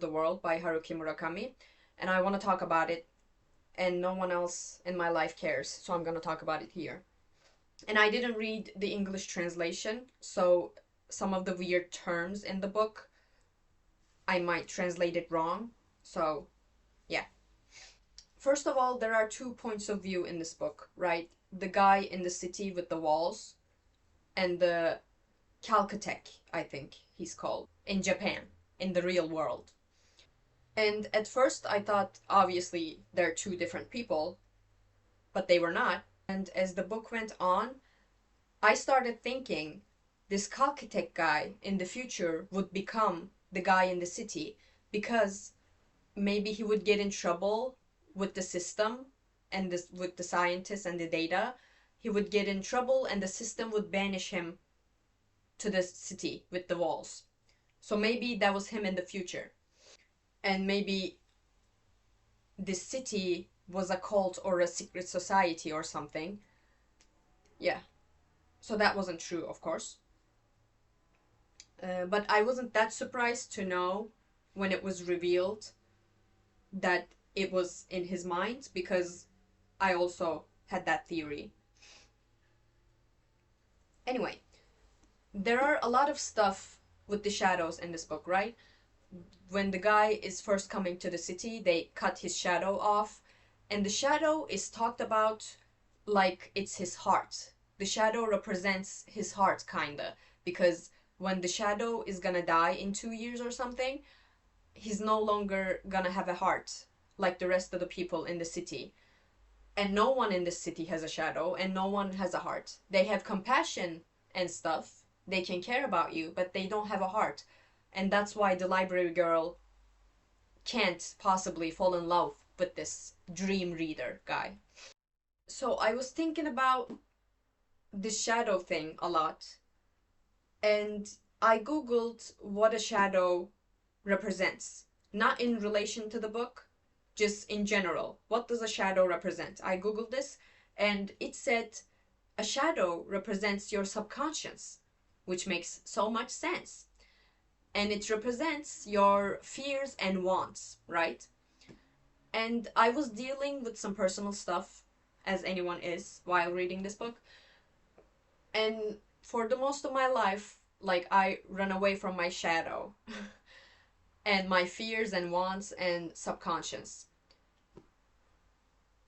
the World by Haruki Murakami, and I want to talk about it, and no one else in my life cares, so I'm gonna talk about it here. And I didn't read the English translation, so some of the weird terms in the book, I might translate it wrong, so yeah. First of all, there are two points of view in this book, right? The guy in the city with the walls, and the Calcutech, I think he's called, in Japan, in the real world. And at first I thought, obviously, they're two different people, but they were not. And as the book went on, I started thinking this Calcutech guy in the future would become the guy in the city because maybe he would get in trouble with the system and this, with the scientists and the data. He would get in trouble and the system would banish him to the city with the walls. So maybe that was him in the future. And maybe this city was a cult or a secret society or something. Yeah. So that wasn't true, of course. But I wasn't that surprised to know when it was revealed that it was in his mind because I also had that theory. Anyway, there are a lot of stuff with the shadows in this book, right? When the guy is first coming to the city, they cut his shadow off, and the shadow is talked about like it's his heart. The shadow represents his heart, kinda, because when the shadow is gonna die in 2 years or something, he's no longer gonna have a heart like the rest of the people in the city. And no one in the city has a shadow, and no one has a heart. They have compassion and stuff. They can care about you, but they don't have a heart. And that's why the library girl can't possibly fall in love with this dream reader guy. So I was thinking about this shadow thing a lot, and I googled what a shadow represents. Not in relation to the book, just in general. What does a shadow represent? I googled this, and it said a shadow represents your subconscious, which makes so much sense. And it represents your fears and wants, right? And I was dealing with some personal stuff, as anyone is, while reading this book. And for the most of my life, like, I run away from my shadow and my fears and wants and subconscious.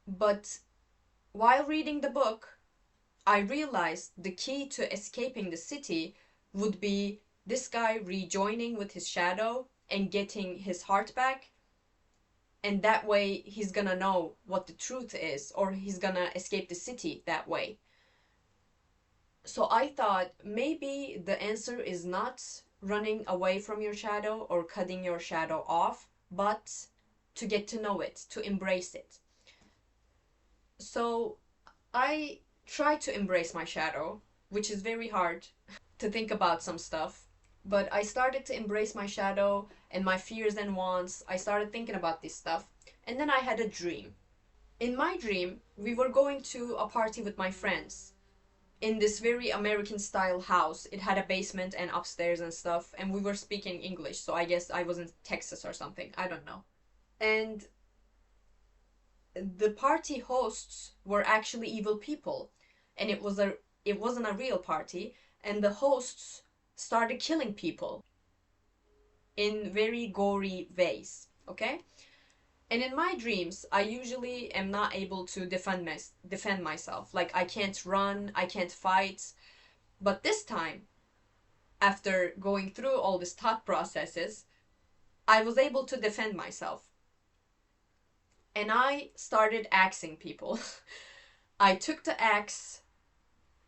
But while reading the book, I realized the key to escaping the city would be this guy rejoining with his shadow and getting his heart back. And that way he's gonna know what the truth is, or he's gonna escape the city that way. So I thought maybe the answer is not running away from your shadow or cutting your shadow off, but to get to know it, to embrace it. So I try to embrace my shadow, which is very hard to think about some stuff. But I started to embrace my shadow and my fears and wants. I started thinking about this stuff. And then I had a dream. In my dream, we were going to a party with my friends in this very American style house. It had a basement and upstairs and stuff, and we were speaking English, so I guess I was in Texas or something. I don't know. And the party hosts were actually evil people, and it wasn't a real party, and the hosts started killing people in very gory ways, okay? And in my dreams, I usually am not able to defend myself. Like, I can't run, I can't fight. But this time, after going through all these thought processes, I was able to defend myself. And I started axing people. I took the axe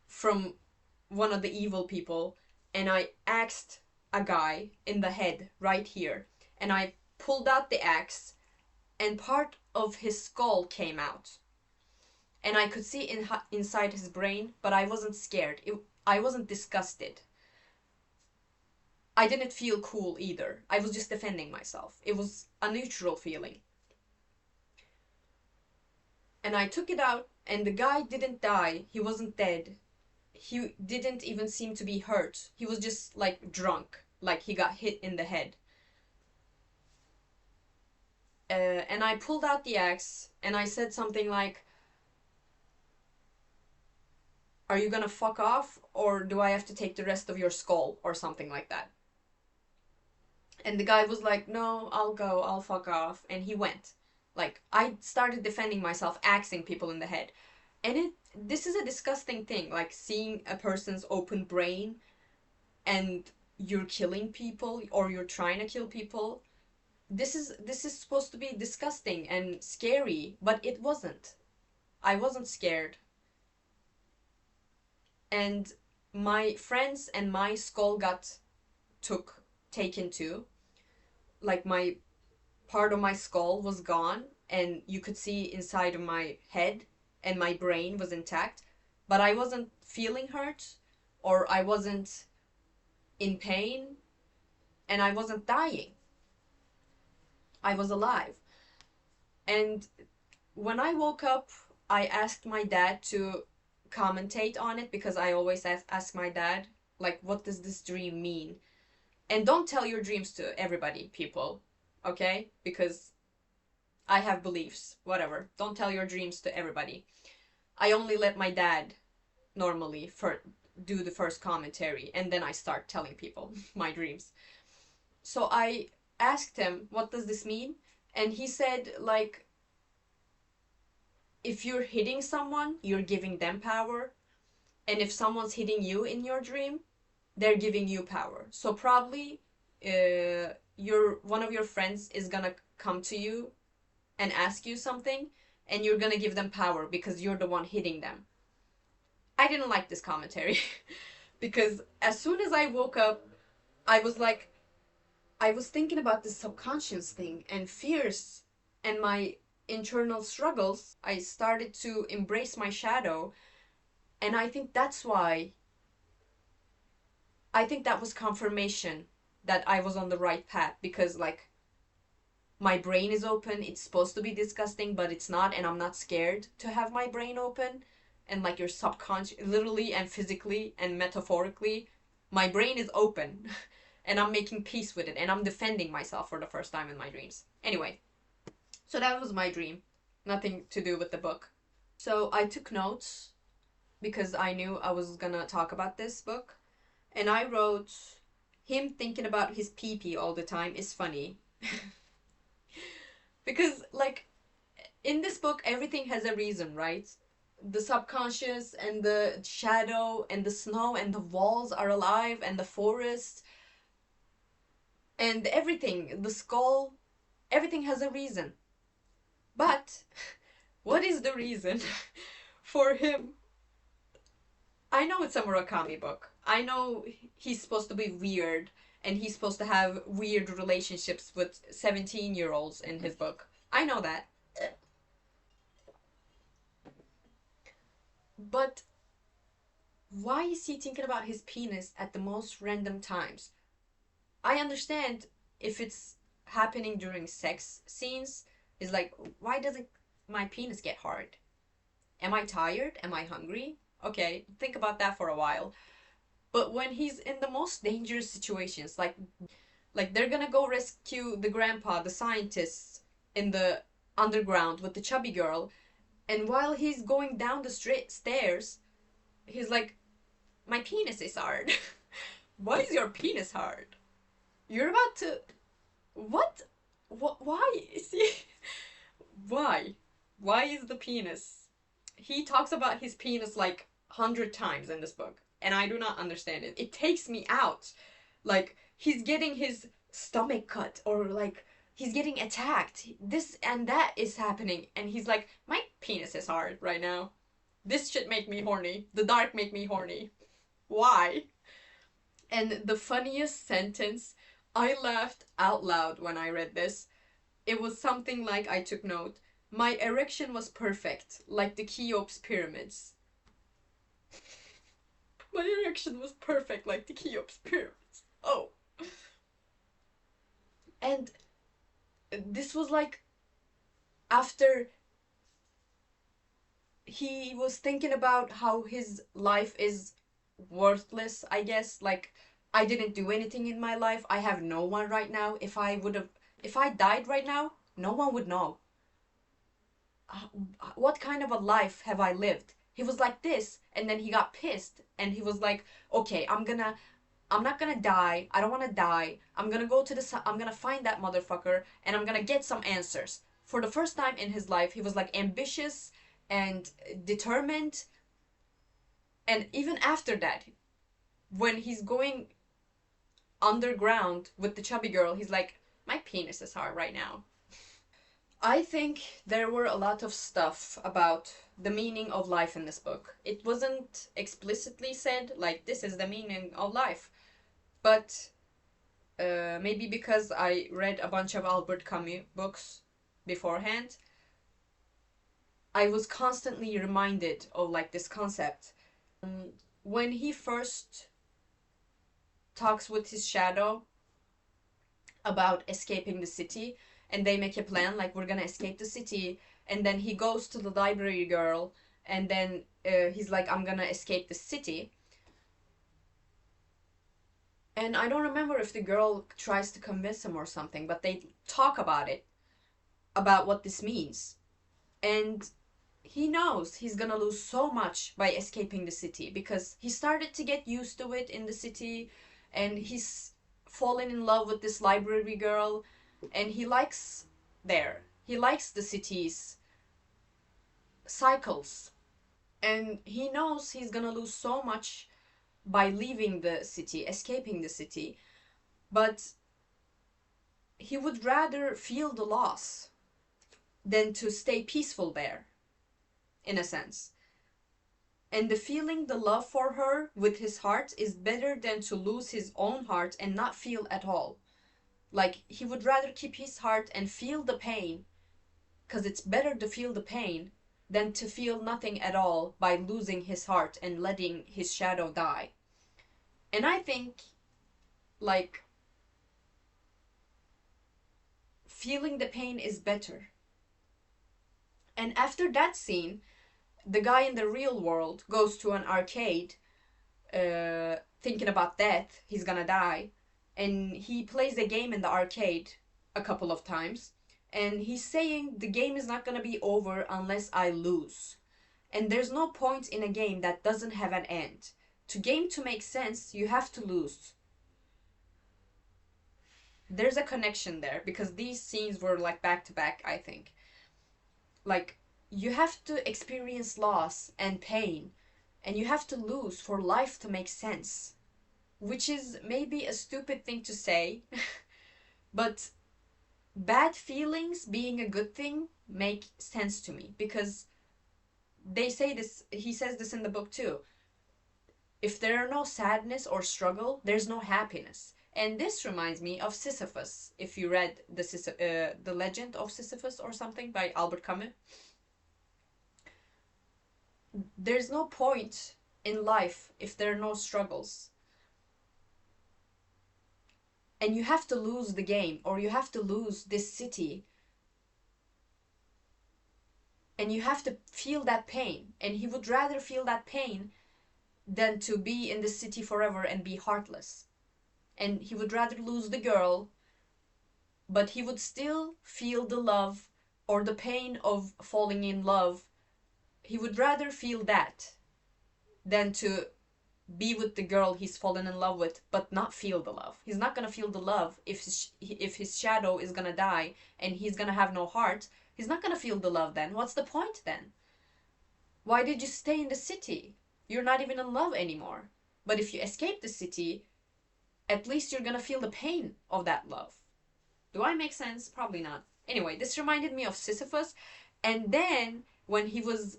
from one of the evil people and I axed a guy in the head right here. And I pulled out the axe and part of his skull came out. And I could see inside his brain, but I wasn't scared. I wasn't disgusted. I didn't feel cool either. I was just defending myself. It was a neutral feeling. And I took it out, and the guy didn't die. He wasn't dead. He didn't even seem to be hurt. He was just like drunk, like he got hit in the head. And I pulled out the axe and I said something like, "Are you gonna fuck off, or do I have to take the rest of your skull?" or something like that. And the guy was like, "No, I'll go, I'll fuck off." And he went. Like, I started defending myself, axing people in the head. And this is a disgusting thing, like seeing a person's open brain and you're killing people or you're trying to kill people. This is supposed to be disgusting and scary, but it wasn't. I wasn't scared. And my friends and my skull got taken too. Like, my part of my skull was gone and you could see inside of my head, and my brain was intact, but I wasn't feeling hurt, or I wasn't in pain, and I wasn't dying. I was alive. And when I woke up, I asked my dad to commentate on it, because I always ask my dad, like, what does this dream mean? And don't tell your dreams to everybody, people, okay? Because I have beliefs, whatever. Don't tell your dreams to everybody. I only let my dad normally do the first commentary, and then I start telling people my dreams. So I asked him, what does this mean? And he said, like, if you're hitting someone, you're giving them power. And if someone's hitting you in your dream, they're giving you power. So probably one of your friends is gonna come to you and ask you something, and you're gonna give them power because you're the one hitting them. I didn't like this commentary because as soon as I woke up, I was like, I was thinking about this subconscious thing and fears and my internal struggles. I started to embrace my shadow, and I think that's why. I think that was confirmation that I was on the right path, because, like, my brain is open. It's supposed to be disgusting, but it's not, and I'm not scared to have my brain open. And, like, your subconscious, literally and physically and metaphorically, my brain is open. And I'm making peace with it, and I'm defending myself for the first time in my dreams. Anyway, so that was my dream. Nothing to do with the book. So I took notes because I knew I was gonna talk about this book. And I wrote, him thinking about his pee-pee all the time is funny. Because, like, in this book, everything has a reason, right? The subconscious and the shadow and the snow and the walls are alive, and the forest and everything, the skull, everything has a reason. But what is the reason for him? I know it's a Murakami book. I know he's supposed to be weird, and he's supposed to have weird relationships with 17-year-olds in his book. I know that. But why is he thinking about his penis at the most random times? I understand if it's happening during sex scenes. It's like, why doesn't my penis get hard? Am I tired? Am I hungry? Okay, think about that for a while. But when he's in the most dangerous situations, like they're gonna go rescue the grandpa, the scientist, in the underground with the chubby girl, and while he's going down the stairs, he's like, my penis is hard. Why is your penis hard? You're about to... What? Why is he... Why? Why is the penis... He talks about his penis like 100 times in this book, and I do not understand it. It takes me out. Like, he's getting his stomach cut, or like he's getting attacked. This and that is happening, and he's like, my penis is hard right now. This shit make me horny. The dark make me horny. Why? And the funniest sentence, I laughed out loud when I read this. It was something like, I took note, my erection was perfect, like the Cheops pyramids. My erection was perfect, like the Cheops pyramids. Oh. And this was like after he was thinking about how his life is worthless, I guess. Like, I didn't do anything in my life. I have no one right now. If I died right now, no one would know. uh, what kind of a life have I lived? He was like this, and then he got pissed, and he was like, okay, I'm not gonna die. I don't want to die. I'm gonna go to the. I'm gonna find that motherfucker, and I'm gonna get some answers. For the first time in his life, he was like ambitious and determined. And even after that, when he's going underground with the chubby girl, he's like, my penis is hard right now. I think there were a lot of stuff about the meaning of life in this book. It wasn't explicitly said, like, this is the meaning of life. But maybe because I read a bunch of Albert Camus books beforehand, I was constantly reminded of like this concept. When he first talks with his shadow about escaping the city, and they make a plan like we're gonna escape the city, and then he goes to the library girl, and then he's like, I'm gonna escape the city. And I don't remember if the girl tries to convince him or something, but they talk about it, about what this means. And he knows he's gonna lose so much by escaping the city because he started to get used to it in the city, and he's fallen in love with this library girl, and he likes there. He likes the city's cycles. And he knows he's gonna lose so much by leaving the city, escaping the city, but he would rather feel the loss than to stay peaceful there, in a sense. And the feeling the love for her with his heart is better than to lose his own heart and not feel at all. Like, he would rather keep his heart and feel the pain, because it's better to feel the pain than to feel nothing at all by losing his heart and letting his shadow die. And I think, like, feeling the pain is better. And after that scene, the guy in the real world goes to an arcade, thinking about death, he's gonna die, and he plays a game in the arcade a couple of times, and he's saying the game is not gonna be over unless I lose. And there's no point in a game that doesn't have an end. To game to make sense, you have to lose. There's a connection there because these scenes were like back to back, I think. Like, you have to experience loss and pain, and you have to lose for life to make sense. Which is maybe a stupid thing to say, but bad feelings being a good thing make sense to me because they say this, he says this in the book too. If there are no sadness or struggle, there's no happiness. And this reminds me of Sisyphus. If you read the Legend of Sisyphus or something by Albert Camus, there's no point in life if there are no struggles. And you have to lose the game, or you have to lose this city, and you have to feel that pain. And he would rather feel that pain than to be in the city forever and be heartless. And he would rather lose the girl, but he would still feel the love or the pain of falling in love. He would rather feel that than to be with the girl he's fallen in love with but not feel the love. He's not gonna feel the love if his shadow is gonna die and he's gonna have no heart. He's not gonna feel the love then. What's the point then? Why did you stay in the city? You're not even in love anymore. But if you escape the city, at least you're gonna feel the pain of that love. Do I make sense? Probably not. Anyway, this reminded me of Sisyphus. And then when he was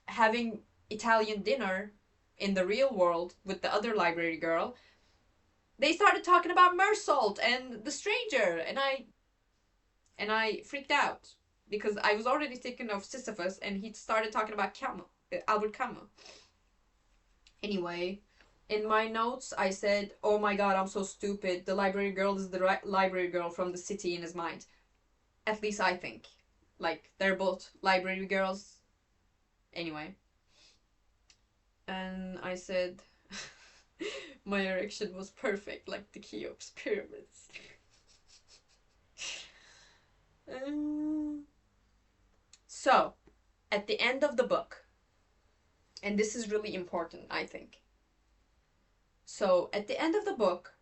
having Italian dinner in the real world with the other library girl, they started talking about Mersault and the stranger, and I freaked out because I was already thinking of Sisyphus, and he started talking about Camus, Albert Camus. Anyway, in my notes I said, "Oh my god, I'm so stupid. The library girl is the right library girl from the city in his mind." At least I think. Like, they're both library girls. Anyway. And I said, my erection was perfect, like the Cheops pyramids. So, at the end of the book, and this is really important, I think. So, at the end of the book,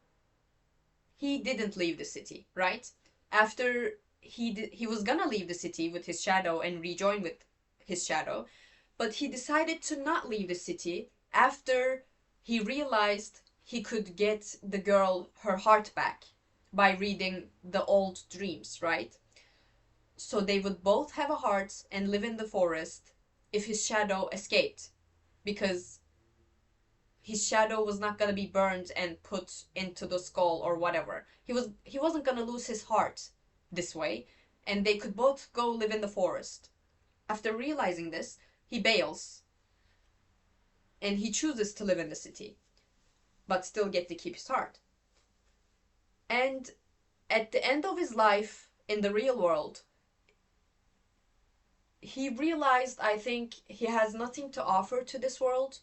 he didn't leave the city, right? After he was gonna leave the city with his shadow and rejoin with his shadow, but he decided to not leave the city after he realized he could get the girl her heart back by reading the old dreams, right? So they would both have a heart and live in the forest if his shadow escaped, because his shadow was not gonna be burned and put into the skull or whatever. He wasn't gonna lose his heart this way, and they could both go live in the forest. After realizing this, he bails and he chooses to live in the city, but still get to keep his heart. And at the end of his life in the real world, he realized, I think, he has nothing to offer to this world,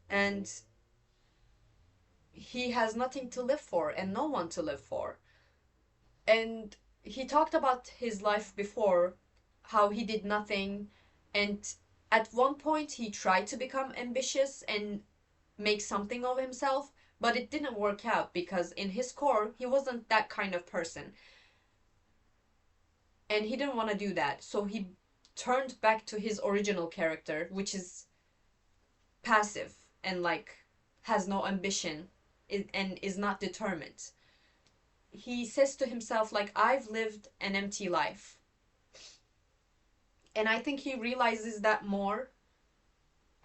and he has nothing to live for and no one to live for. And he talked about his life before, how he did nothing, and at one point he tried to become ambitious and make something of himself, but it didn't work out because in his core he wasn't that kind of person. And he didn't want to do that, so he turned back to his original character, which is passive and like has no ambition and is not determined. He says to himself, like, I've lived an empty life. And I think he realizes that more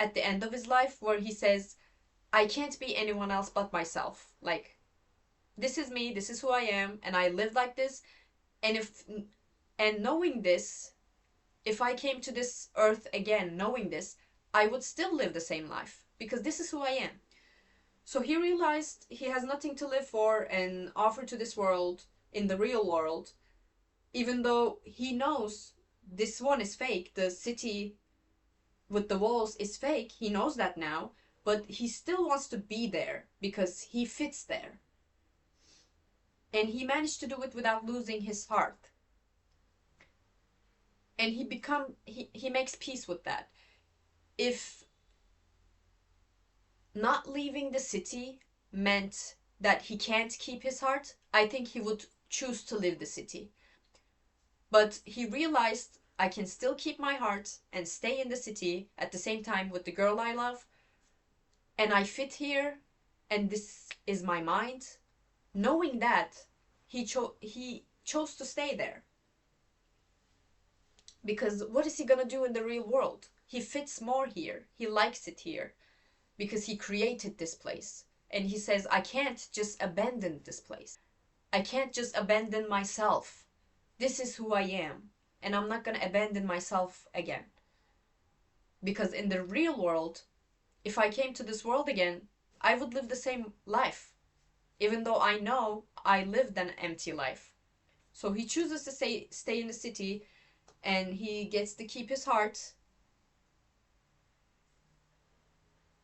at the end of his life, where he says, I can't be anyone else but myself. Like, this is me, this is who I am, and I live like this. And knowing this, if I came to this earth again knowing this, I would still live the same life because this is who I am. So he realized he has nothing to live for and offer to this world, in the real world, even though he knows this one is fake. The city with the walls is fake. He knows that now, but he still wants to be there because he fits there. And he managed to do it without losing his heart. And he makes peace with that. If not leaving the city meant that he can't keep his heart, I think he would choose to leave the city. But he realized, I can still keep my heart and stay in the city at the same time with the girl I love, and I fit here, and this is my mind. Knowing that, he chose to stay there. Because what is he gonna do in the real world? He fits more here. He likes it here because he created this place. And he says, I can't just abandon this place. I can't just abandon myself. This is who I am. And I'm not going to abandon myself again. Because in the real world, if I came to this world again, I would live the same life. Even though I know I lived an empty life. So he chooses to stay in the city, and he gets to keep his heart,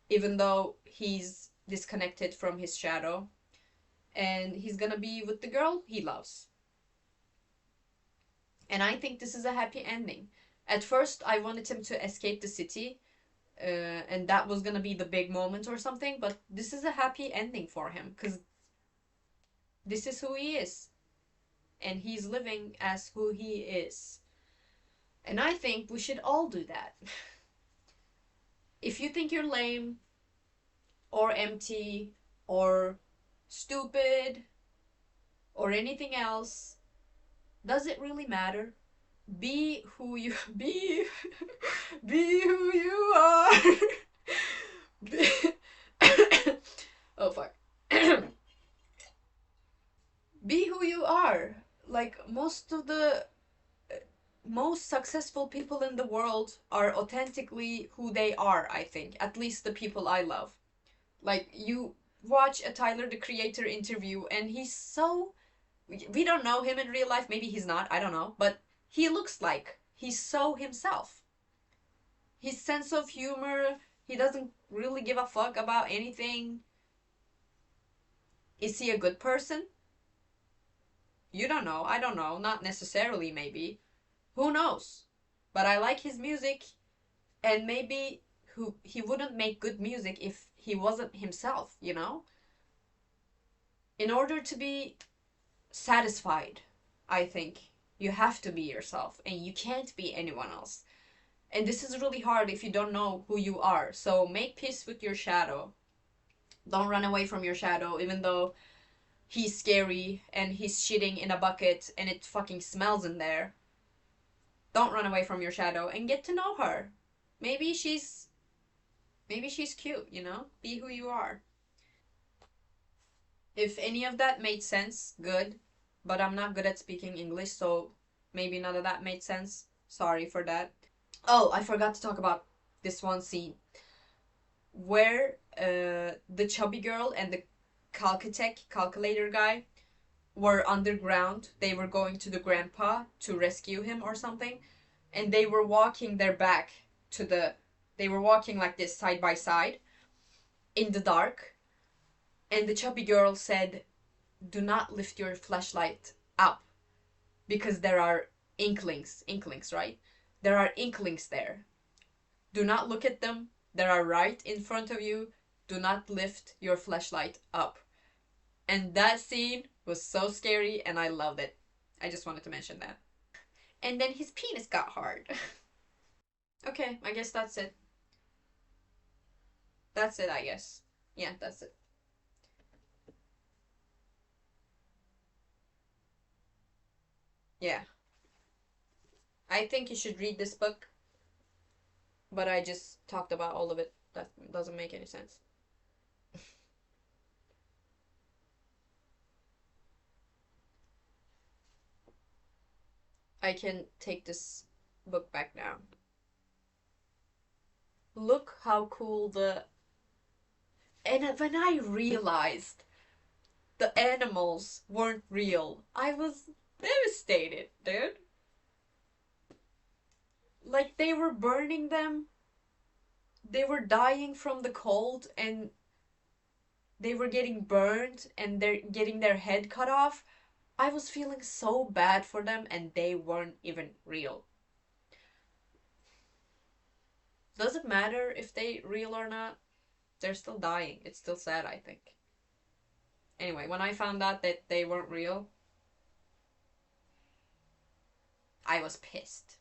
even though he's disconnected from his shadow, and he's gonna be with the girl he loves. And I think this is a happy ending. At first, I wanted him to escape the city, and that was gonna be the big moment or something, but this is a happy ending for him, because this is who he is. And he's living as who he is. And I think we should all do that. If you think you're lame, or empty, or stupid, or anything else, does it really matter? Be who you be. Be who you are. Oh fuck. Be who you are. Like most of the most successful people in the world are authentically who they are, I think. At least the people I love. Like, you watch a Tyler, the Creator interview, and he's so... We don't know him in real life. Maybe he's not. I don't know. But he looks like he's so himself. His sense of humor, he doesn't really give a fuck about anything. Is he a good person? You don't know. I don't know. Not necessarily, maybe. Who knows? but I like his music, and maybe who he wouldn't make good music if he wasn't himself, you know? In order to be satisfied, I think you have to be yourself and you can't be anyone else. And this is really hard if you don't know who you are. So make peace with your shadow. Don't run away from your shadow, even though he's scary and he's shitting in a bucket and it fucking smells in there. Don't run away from your shadow and get to know her. Maybe she's maybe she's cute, you know? Be who you are. If any of that made sense, good. But I'm not good at speaking English, so maybe none of that made sense. Sorry for that. Oh, I forgot to talk about this one scene where the chubby girl and the calculator guy were underground. They were going to the grandpa to rescue him or something, and they were walking their back to the. They were walking like this side by side in the dark, and the chubby girl said, "Do not lift your flashlight up because there are inklings, right? There are inklings there. Do not look at them. They are right in front of you. Do not lift your flashlight up." And that scene was so scary and I loved it. I just wanted to mention that. And then his penis got hard. Okay, I guess that's it. That's it, I guess. Yeah, that's it. Yeah. I think you should read this book, but I just talked about all of it. That doesn't make any sense. I can take this book back now. Look how cool the. And when I realized the animals weren't real, I was devastated, dude. Like, they were burning them, they were dying from the cold, and they were getting burned, and they're getting their head cut off. I was feeling so bad for them, and they weren't even real. Does it matter if they real or not? They're still dying. It's still sad, I think. Anyway, when I found out that they weren't real, I was pissed.